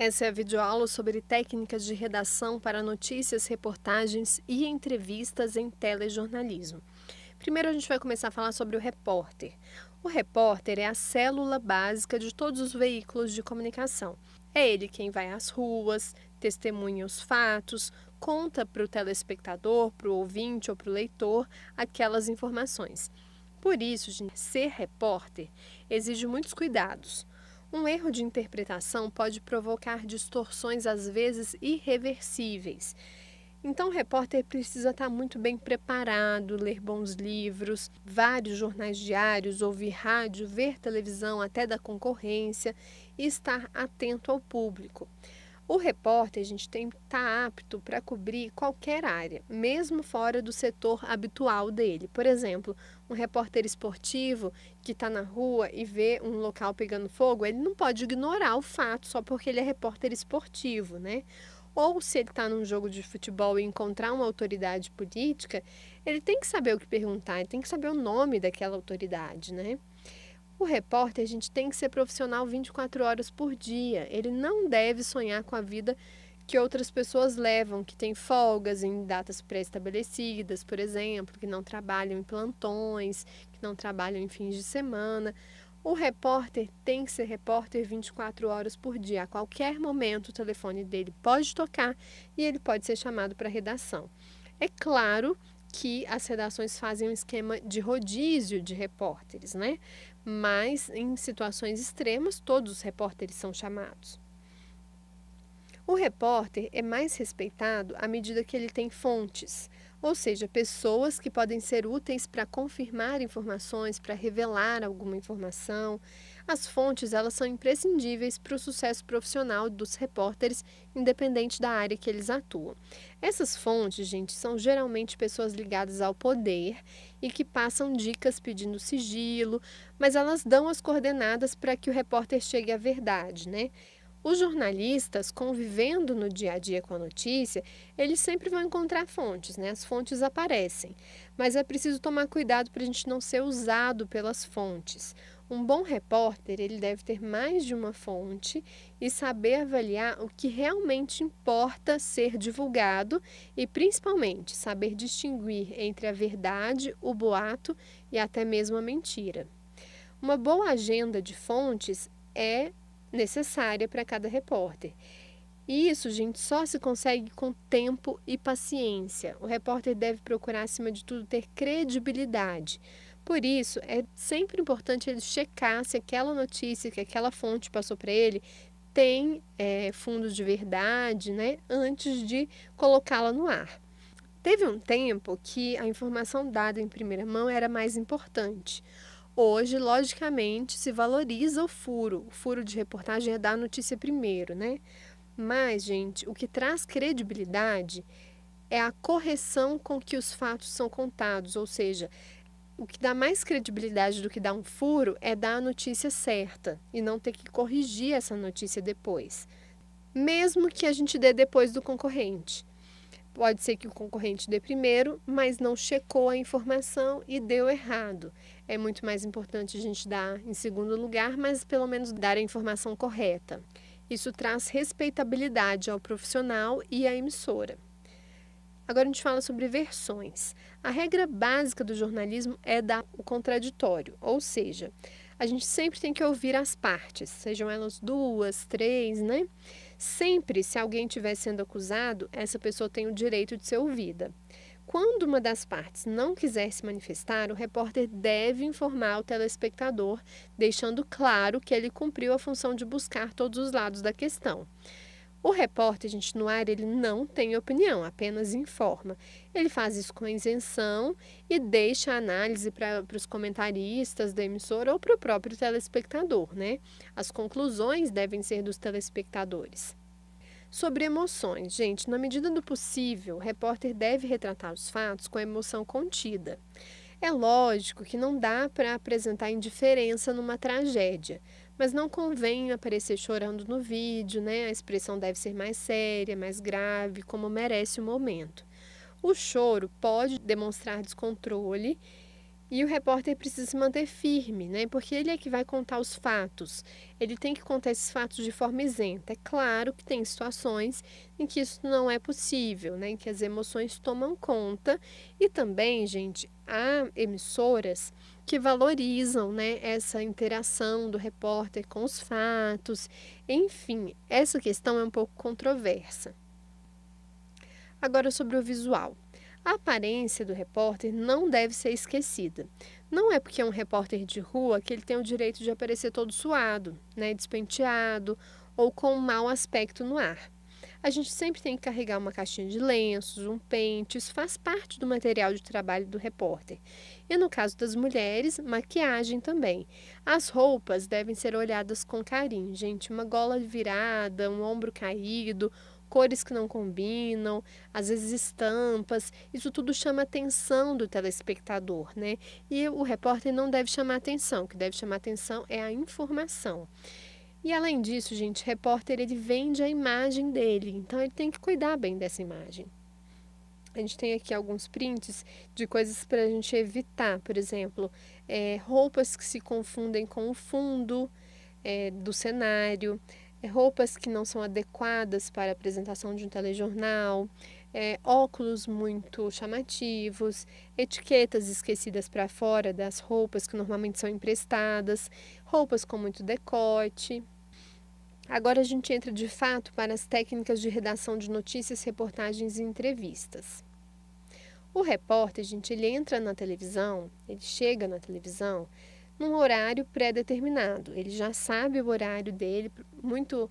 Essa é a videoaula sobre técnicas de redação para notícias, reportagens e entrevistas em telejornalismo. Primeiro a gente vai começar a falar sobre o repórter. O repórter é a célula básica de todos os veículos de comunicação. É ele quem vai às ruas, testemunha os fatos, conta para o telespectador, para o ouvinte ou para o leitor aquelas informações. Por isso, gente, ser repórter exige muitos cuidados. Um erro de interpretação pode provocar distorções, às vezes irreversíveis. Então, o repórter precisa estar muito bem preparado, ler bons livros, vários jornais diários, ouvir rádio, ver televisão até da concorrência e estar atento ao público. O repórter, a gente tem que estar apto para cobrir qualquer área, mesmo fora do setor habitual dele. Por exemplo, um repórter esportivo que está na rua e vê um local pegando fogo, ele não pode ignorar o fato só porque ele é repórter esportivo, né? Ou se ele está num jogo de futebol e encontrar uma autoridade política, ele tem que saber o que perguntar, ele tem que saber o nome daquela autoridade, né? O repórter, a gente tem que ser profissional 24 horas por dia. Ele não deve sonhar com a vida que outras pessoas levam, que tem folgas em datas pré-estabelecidas, por exemplo, que não trabalham em plantões, que não trabalham em fins de semana. O repórter tem que ser repórter 24 horas por dia. A qualquer momento o telefone dele pode tocar e ele pode ser chamado para a redação. É claro que as redações fazem um esquema de rodízio de repórteres, né? Mas em situações extremas, todos os repórteres são chamados. O repórter é mais respeitado à medida que ele tem fontes, ou seja, pessoas que podem ser úteis para confirmar informações, para revelar alguma informação. As fontes, elas são imprescindíveis para o sucesso profissional dos repórteres, independente da área que eles atuam. Essas fontes, gente, são geralmente pessoas ligadas ao poder e que passam dicas pedindo sigilo, mas elas dão as coordenadas para que o repórter chegue à verdade, né? Os jornalistas, convivendo no dia a dia com a notícia, eles sempre vão encontrar fontes, né? As fontes aparecem, mas é preciso tomar cuidado para a gente não ser usado pelas fontes. Um bom repórter, ele deve ter mais de uma fonte e saber avaliar o que realmente importa ser divulgado e, principalmente, saber distinguir entre a verdade, o boato e até mesmo a mentira. Uma boa agenda de fontes é necessária para cada repórter. E isso, gente, só se consegue com tempo e paciência. O repórter deve procurar, acima de tudo, ter credibilidade. Por isso, é sempre importante ele checar se aquela notícia que aquela fonte passou para ele tem fundo de verdade, né, antes de colocá-la no ar. Teve um tempo que a informação dada em primeira mão era mais importante. Hoje, logicamente, se valoriza o furo. O furo de reportagem é dar a notícia primeiro, né? Mas, gente, o que traz credibilidade é a correção com que os fatos são contados, ou seja, o que dá mais credibilidade do que dar um furo é dar a notícia certa e não ter que corrigir essa notícia depois, mesmo que a gente dê depois do concorrente. Pode ser que o concorrente dê primeiro, mas não checou a informação e deu errado. É muito mais importante a gente dar em segundo lugar, mas pelo menos dar a informação correta. Isso traz respeitabilidade ao profissional e à emissora. Agora a gente fala sobre versões. A regra básica do jornalismo é dar o contraditório, ou seja, a gente sempre tem que ouvir as partes, sejam elas duas, três, né? Sempre, se alguém estiver sendo acusado, essa pessoa tem o direito de ser ouvida. Quando uma das partes não quiser se manifestar, o repórter deve informar o telespectador, deixando claro que ele cumpriu a função de buscar todos os lados da questão. O repórter, gente, no ar, ele não tem opinião, apenas informa. Ele faz isso com isenção e deixa a análise para os comentaristas da emissora ou para o próprio telespectador, né? As conclusões devem ser dos telespectadores. Sobre emoções, gente, na medida do possível, o repórter deve retratar os fatos com a emoção contida. É lógico que não dá para apresentar indiferença numa tragédia, mas não convém aparecer chorando no vídeo, né? A expressão deve ser mais séria, mais grave, como merece o momento. O choro pode demonstrar descontrole E o repórter precisa se manter firme, né? Porque ele é que vai contar os fatos. Ele tem que contar esses fatos de forma isenta. É claro que tem situações em que isso não é possível, né? Em que as emoções tomam conta. E também, gente, há emissoras que valorizam, né, essa interação do repórter com os fatos. Enfim, essa questão é um pouco controversa. Agora, sobre o visual. A aparência do repórter não deve ser esquecida. Não é porque é um repórter de rua que ele tem o direito de aparecer todo suado, né, despenteado ou com um mau aspecto no ar. A gente sempre tem que carregar uma caixinha de lenços, um pente, isso faz parte do material de trabalho do repórter. E no caso das mulheres, maquiagem também. As roupas devem ser olhadas com carinho, gente. Uma gola virada, um ombro caído, cores que não combinam, às vezes estampas, isso tudo chama a atenção do telespectador, né? E o repórter não deve chamar atenção, o que deve chamar atenção é a informação. E além disso, gente, repórter ele vende a imagem dele, então ele tem que cuidar bem dessa imagem. A gente tem aqui alguns prints de coisas para a gente evitar, por exemplo, roupas que se confundem com o fundo do cenário, roupas que não são adequadas para a apresentação de um telejornal, óculos muito chamativos, etiquetas esquecidas para fora das roupas que normalmente são emprestadas, roupas com muito decote. Agora a gente entra de fato para as técnicas de redação de notícias, reportagens e entrevistas. O repórter, gente, ele entra na televisão, ele chega na televisão num horário pré-determinado. Ele já sabe o horário dele, muito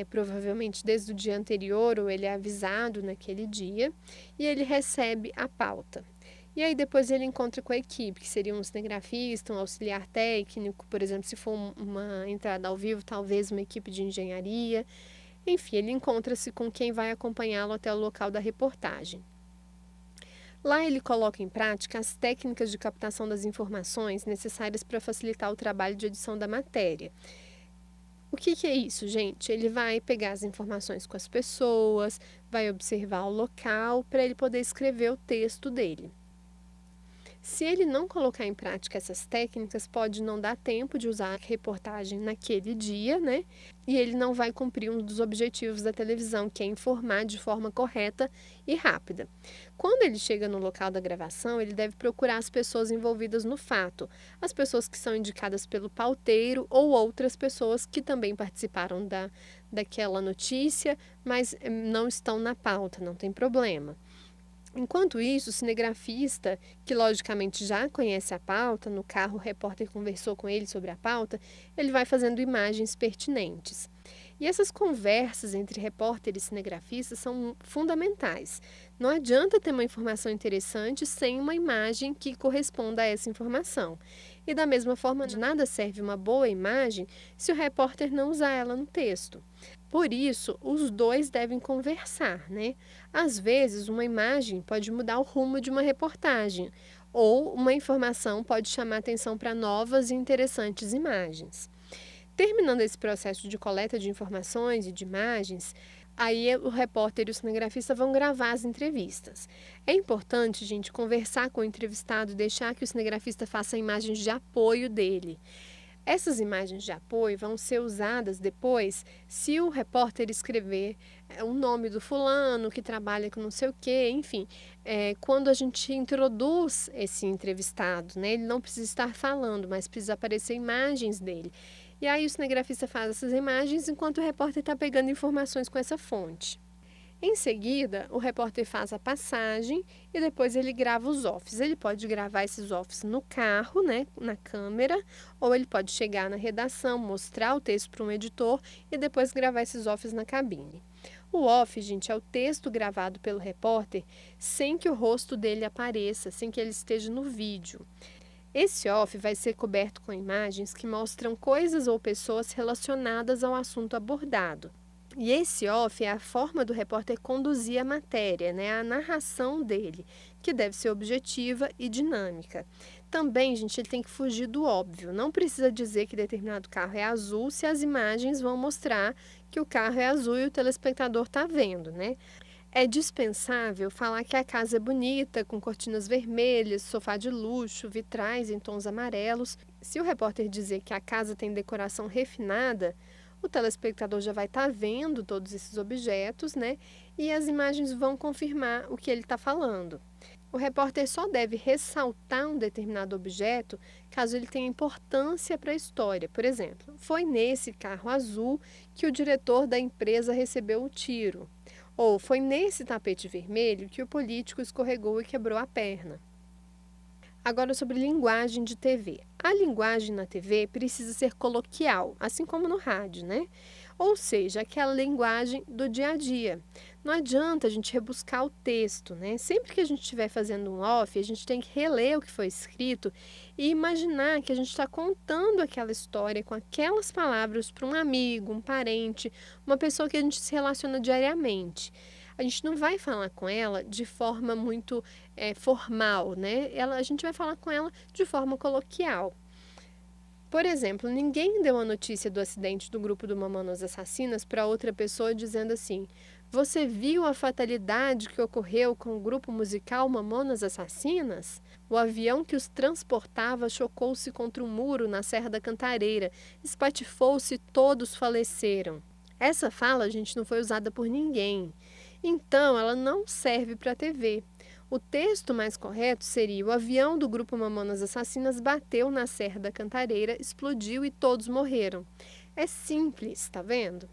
provavelmente desde o dia anterior, ou ele é avisado naquele dia, e ele recebe a pauta. E aí depois ele encontra com a equipe, que seria um cinegrafista, um auxiliar técnico, por exemplo, se for uma entrada ao vivo, talvez uma equipe de engenharia. Enfim, ele encontra-se com quem vai acompanhá-lo até o local da reportagem. Lá ele coloca em prática as técnicas de captação das informações necessárias para facilitar o trabalho de edição da matéria. O que é isso, gente? Ele vai pegar as informações com as pessoas, vai observar o local para ele poder escrever o texto dele. Se ele não colocar em prática essas técnicas, pode não dar tempo de usar a reportagem naquele dia, né? E ele não vai cumprir um dos objetivos da televisão, que é informar de forma correta e rápida. Quando ele chega no local da gravação, ele deve procurar as pessoas envolvidas no fato, as pessoas que são indicadas pelo pauteiro ou outras pessoas que também participaram daquela notícia, mas não estão na pauta, não tem problema. Enquanto isso, o cinegrafista, que logicamente já conhece a pauta, no carro o repórter conversou com ele sobre a pauta, ele vai fazendo imagens pertinentes. E essas conversas entre repórter e cinegrafista são fundamentais. Não adianta ter uma informação interessante sem uma imagem que corresponda a essa informação. E da mesma forma, de nada serve uma boa imagem se o repórter não usar ela no texto. Por isso, os dois devem conversar, né? Às vezes, uma imagem pode mudar o rumo de uma reportagem, ou uma informação pode chamar atenção para novas e interessantes imagens. Terminando esse processo de coleta de informações e de imagens, aí o repórter e o cinegrafista vão gravar as entrevistas. É importante, gente, conversar com o entrevistado e deixar que o cinegrafista faça imagens de apoio dele. Essas imagens de apoio vão ser usadas depois se o repórter escrever o nome do fulano que trabalha com não sei o quê, enfim, quando a gente introduz esse entrevistado, né, ele não precisa estar falando, mas precisa aparecer imagens dele. E aí o cinegrafista faz essas imagens enquanto o repórter está pegando informações com essa fonte. Em seguida, o repórter faz a passagem e depois ele grava os offs. Ele pode gravar esses offs no carro, né, na câmera, ou ele pode chegar na redação, mostrar o texto para um editor e depois gravar esses offs na cabine. O off, gente, é o texto gravado pelo repórter sem que o rosto dele apareça, sem que ele esteja no vídeo. Esse off vai ser coberto com imagens que mostram coisas ou pessoas relacionadas ao assunto abordado. E esse off é a forma do repórter conduzir a matéria, né? A narração dele, que deve ser objetiva e dinâmica. Também, gente, ele tem que fugir do óbvio. Não precisa dizer que determinado carro é azul se as imagens vão mostrar que o carro é azul e o telespectador está vendo, né? É dispensável falar que a casa é bonita, com cortinas vermelhas, sofá de luxo, vitrais em tons amarelos. Se o repórter dizer que a casa tem decoração refinada, o telespectador já vai estar vendo todos esses objetos, né? E as imagens vão confirmar o que ele está falando. O repórter só deve ressaltar um determinado objeto caso ele tenha importância para a história. Por exemplo, foi nesse carro azul que o diretor da empresa recebeu o tiro. Ou foi nesse tapete vermelho que o político escorregou e quebrou a perna. Agora, sobre linguagem de TV. A linguagem na TV precisa ser coloquial, assim como no rádio, né? Ou seja, aquela linguagem do dia a dia. Não adianta a gente rebuscar o texto, né? Sempre que a gente estiver fazendo um off, a gente tem que reler o que foi escrito e imaginar que a gente está contando aquela história com aquelas palavras para um amigo, um parente, uma pessoa que a gente se relaciona diariamente. A gente não vai falar com ela de forma muito formal, né? A gente vai falar com ela de forma coloquial. Por exemplo, ninguém deu a notícia do acidente do grupo do Mamonas Assassinas para outra pessoa dizendo assim: você viu a fatalidade que ocorreu com o grupo musical Mamonas Assassinas? O avião que os transportava chocou-se contra um muro na Serra da Cantareira, espatifou-se e todos faleceram. Essa fala, gente, não foi usada por ninguém. Então, ela não serve para a TV. O texto mais correto seria: o avião do grupo Mamonas Assassinas bateu na Serra da Cantareira, explodiu e todos morreram. É simples, tá vendo?